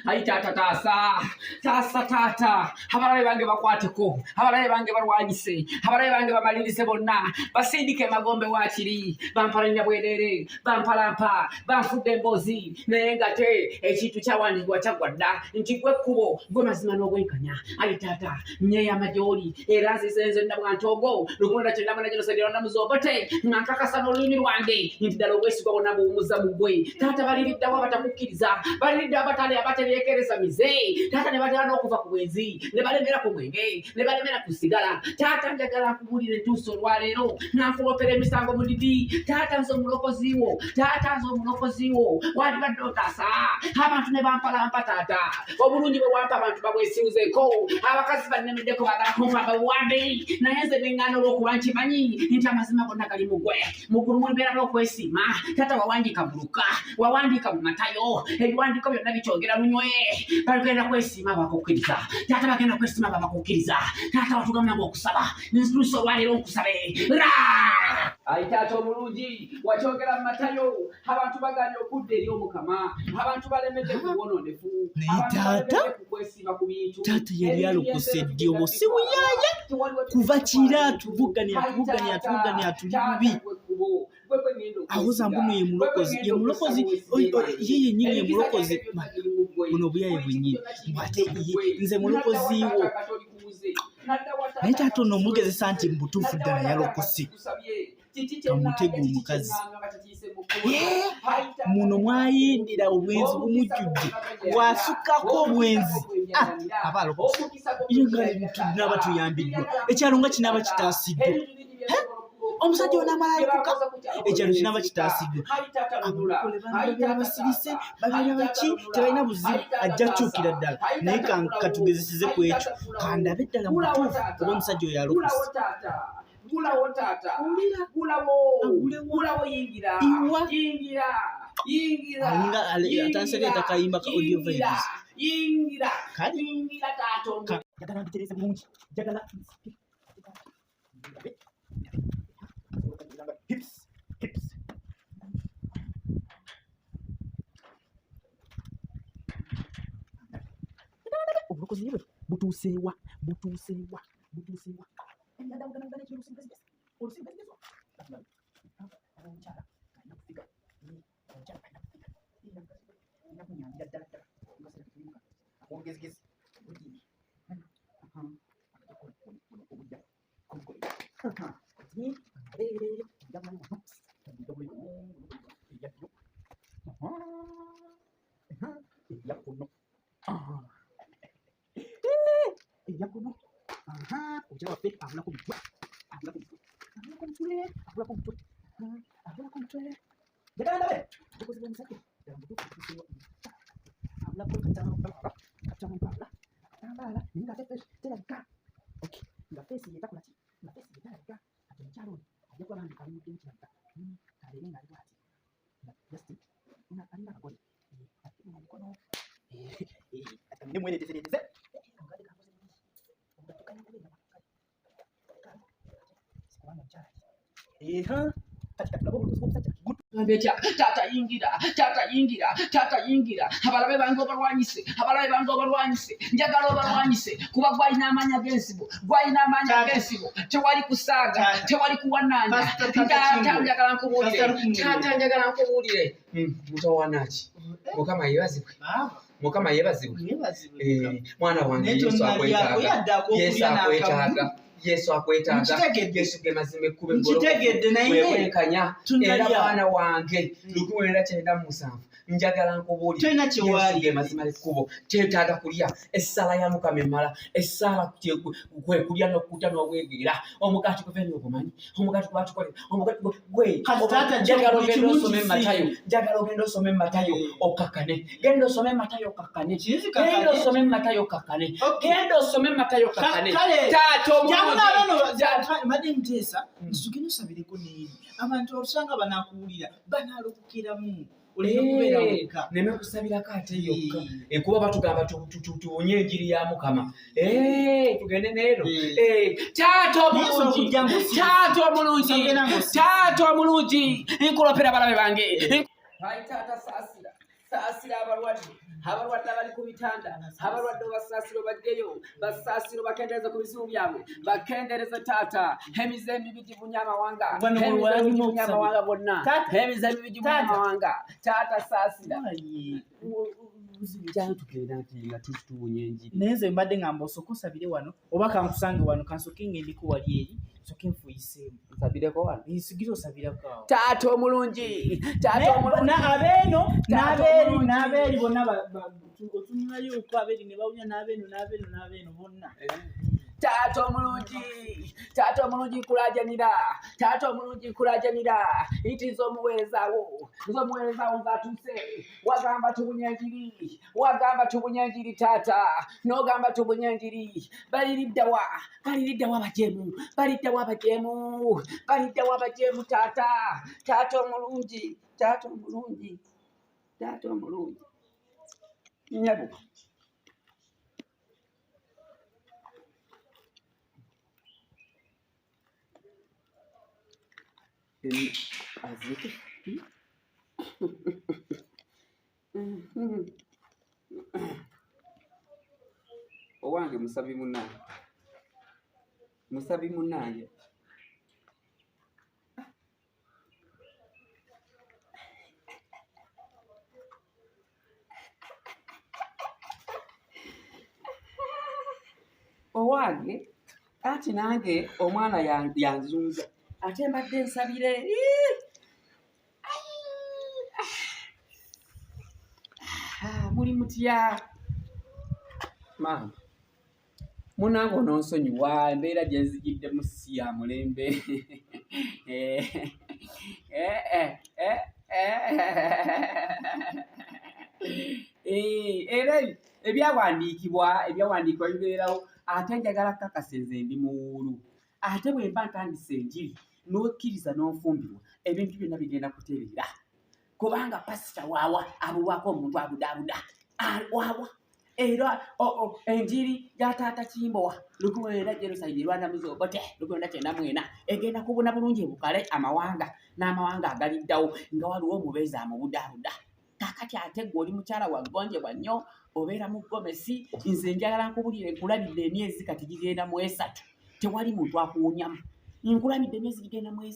Ai tata tata abalabe bange bakwateko abalabe bange barwanyise abalabe bange bamalirize bonna basindike magombe wakiri bampalinnya bwerere bampalampa banfudde embozi naye nga te ekintu kyawandikibwa kyagwadda nti gwe kkubo gwe mazima n'obwenkanya. Ai tata nyeya majoli era nzizenze nabwantogo lugonda kyendamana gino segera muzobote nga nkakasa n'olulimi lwange nti ddala obwesigwa bonna buwumuza mu gwe. Tata baliriddawo abatakukkiriza baliriddawo abatali abatereekereza mize tata ne batera n'okuva ku bwenzi ne balemera ku mwenge ne balemera ku sigala. Tata njagala nkubuulire entuuso olwaleero nankulopera emisango mudidi. Tata nze omulokoziwo tata nze omulokoziwo wandibadde otaasa abantu ne bampalampa tata obulungi bwe wampa abantu babwesiwuzeeko abakazi bannemeddeko bagalakumpa babuwambe naye nze neŋŋaana olw'okuba nkimanyi nti amazima gonna gali mu gwe muggulu mulibeera n'okwesiima. Tata wawandiika buluka wawandiika mu matayo ebiwandiiko byonna bikyogera lunywe bagenda kwesiima bakukkiriza. Tata bagenda kwesiima babakukkiriza. Tata watugamba ng'okusaba n'instruso olwaleero nkusabe. Ai tata omulungi wakyogera mu matayo abantu bagaanye okudda eri omukama abantu balemedde ku bwononefu tata yali alokose ddi obo si buyaaya kuva kira atuvuganya tuli bubi awoza mbuno ye mulokozi ye yennyini ye mulokozi buno buyaye bwennyini ate nze mulokoziwo naye tata ono omugezesa nti mubutuufu ddala yalokose kamutega omukazi muno mwayindira obwenzi bumujjudde bwasukkako obwenzi aba alokose naba tuyambiddwa ekyalo nga kinaaba kitaasiddwa omusajja onamalaayikuka ekyalo kinaaba kitaasiddwa Omulokole babeera basirise babeera baki tebalina buzibu ajja kyukira ddala naye katugezeseze ku ekyo kandabe ddala mutuufu oba omusajja oyo alokose. Gulawo tata gulawo yingira atansere takayimba ka audio vibes yingira tato jagala mbitereze bulungi jagala hips obulokozi bwe butuuseewa tata yingira abalabe bange obalwanyise njagala obalwanyise kuba gwalina amaanyi ag'ensibo tewali kusaaga tewali kuwanaanya. Tata njagala nkubuulire mutawanaki mukama yebazibwe mwana wange Yesu akwetaaga Yesu ge mazima ekkube wewenkanya era mwana wange 1997 njagala nkubuulire Yesu ge mazima ekkubo teetaaga kulya essala ya Mukama emmala essala kwe kulya n'okutta n'obwegeera omugaati gwe fenna ogumanyi omugaati gwatukolera omugaati gwe njagala ogenda osome mu Matayo okakkane genda osome mu Matayo okakkane taata madde nteesa nsugino sabireko neeri abantu olusanga banakuwulira banaalokukiramu neme kusabirako ate yokka kuba batugamba tuwonye enjiri ya Mukama tugende neero taata omulungi nkulopera balabe bange saasira abalwadde abalwadde abali ku bitanda abalwadde basaasiro bajjeyo basaasiro bakendereze ku bisibu byabwe bakendereze taata emizembi bigivunya amawanga amawanga bonna emizembi bigivunya amawanga taata saasira tugenda nti nga tutuwunya enjiri naye nze mbadde ngamba osooka osabire wano oba kankusange wano kansoke ng'endiko wali eri soke nfuyiseemu nsabireko wano nsigira osabirako awo taata omulungi abeeno n'abeeri bonna otunulayo okwo abeeri ne bawunya n'abeeno bonna taata omulungi kulajanira iti nz'omuweerezaawo nz'atuuse wagamba tubunye enjiri taata n'ogamba tubunye enjiri baliriddawa abajeemu taata omulungi nyabo azike owange musabi munnange owange ati nange omwana yanzunza ate mbadde nsabire muli mutya maama munange ononsonyiwa embeera gye nzigiddemu si ya mulembe era ebyawandiikibwa bibeerawo ate njagala kakasa nze ndi muwuulu ate bwe mba ntandise enjiri n'okkiriza n'onfumbirwa ebintu byonna bigenda kutereera kubanga pasita waawa abulwako omuntu abudaabuda waawa era enjiri ya taata Kimbowa 1994 egenda kubuna bulungi ebukale amawanga n'amawanga agaliddawo nga waliwo omubeezi amubudaabuda kakati ate gwe oli mukyala waggonjebwa nnyo obeera mu gomesi nze njagala nkubulire nkulabidde emyezi kati gigenda mu 3 tewali muntu akuwunyamu nkulabidde emyezi gigenda mu 3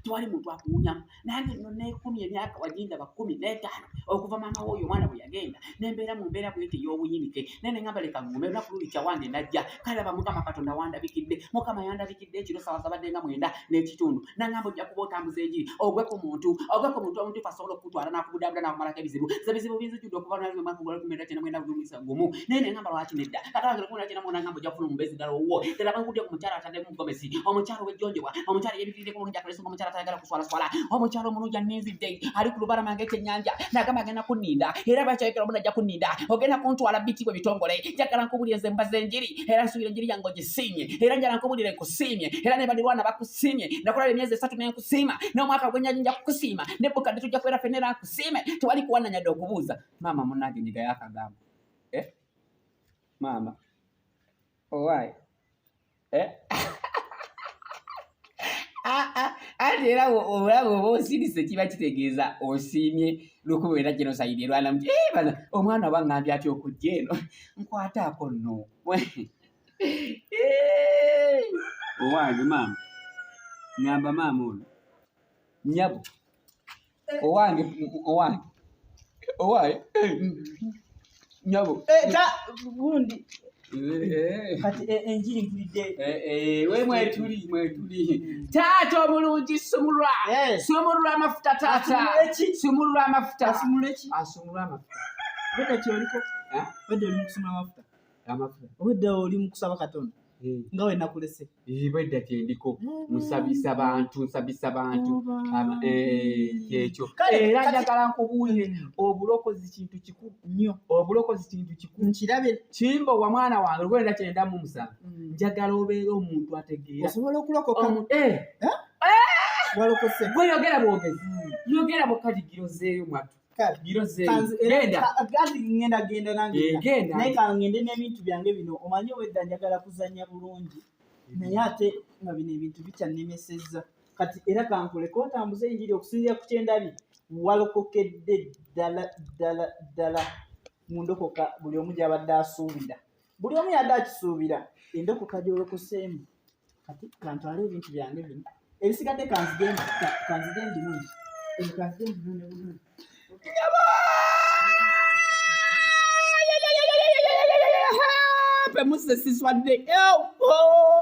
tewali muntu akuwunyamu nange nno neekumi emyaka wagenda 15 okuva maama w'oyo omwana bwe yagenda nembeera mu mbeera bwete ey'obuyinike naye ne ngamba leka ngume olunaku luli kyawange najja kalaba mukama katonda wandabikidde mukama yandabikidde ekiro sawa zabadde nga 9 n'ekitundu nangamba ojja kuba otambuza enjiri ogwe ku muntu omuntu asobola okutwala n'akubudaabuda n'akumalako ebizibu ebizibu binzijjudde okuva naye mwaka gwa 1999 naye ne ngamba lwaki nedda katawange 1999 nangamba ojja kufuna omubeezi ddala owuwo teraba nkudde ku mukyala ataddemu mugomesi omukyala w'ejjonjebwa omukyala yebivirideko bulungi akolesa omukyala tayagala kuswalaswala omukyala omulungi aninzidde ali ku lubalama ng'ekyennyanja nagamba agenda kunninda era lwakyayekera omuna ajja kunninda ogenda kuntwala bitibwe bitongole njagala nkubulire nze mbaza enjiri era nsuubira enjiri yange ogisiimye era njagala nkubulire nkusiimye era ne balirwana bakusiimye nakulaba emyezi 3 nenkusiima n'omwaka gwennyanja nja kukusiima nebbukadde tujja kubeera ffenna era nkusiime tewali kuwananyadde okubuuza maama munnange nyigayo akagambo maama owaayi ate era olaba oba osirise kiba kitegeeza osiimye lukubeera genocide erwanamu omwana oba ngambye atya okujja eno nkwataako nno owange maama ngamba maama ono nyabo owange nyabo gundi kati enjiri mpulidde we mwetuli taata omulungi sumulula amafuta taata sumulula amafuta asumulula amafuta bedda kyoliko bedda oli mukusumula amafuta obedda oli mukusaba katonda nga we nakulese bwedda kyendiko nsabisa bantu kyekyo era njagala nkubuulire obulokozi kintu kikulu nnyo nkirabe Kimbowa mwana wange lwenda kyenda mu 7 njagala obeera omuntu ategeera osobola okulokoka walokose gwe yogera bwogezi yogera bukati girozeeyo mwatu genda nange naye kangende n'ebintu byange bino omanyi obwedda njagala kuzanya bulungi naye ate nga bino ebintu bikyannemesezza kati era kankuleko otambuza enjiri okusinzira ku kyendabi walokokedde ddala mu ndokoka buli omu gy'abadde asuubira. Buli omu yadde akisuubira endokoka gy'olokoseemu. Kati kantwale ebintu byange bino. Ebisigadde kanzigende bingi. Kanzigende bingi. Pe musse siswadde.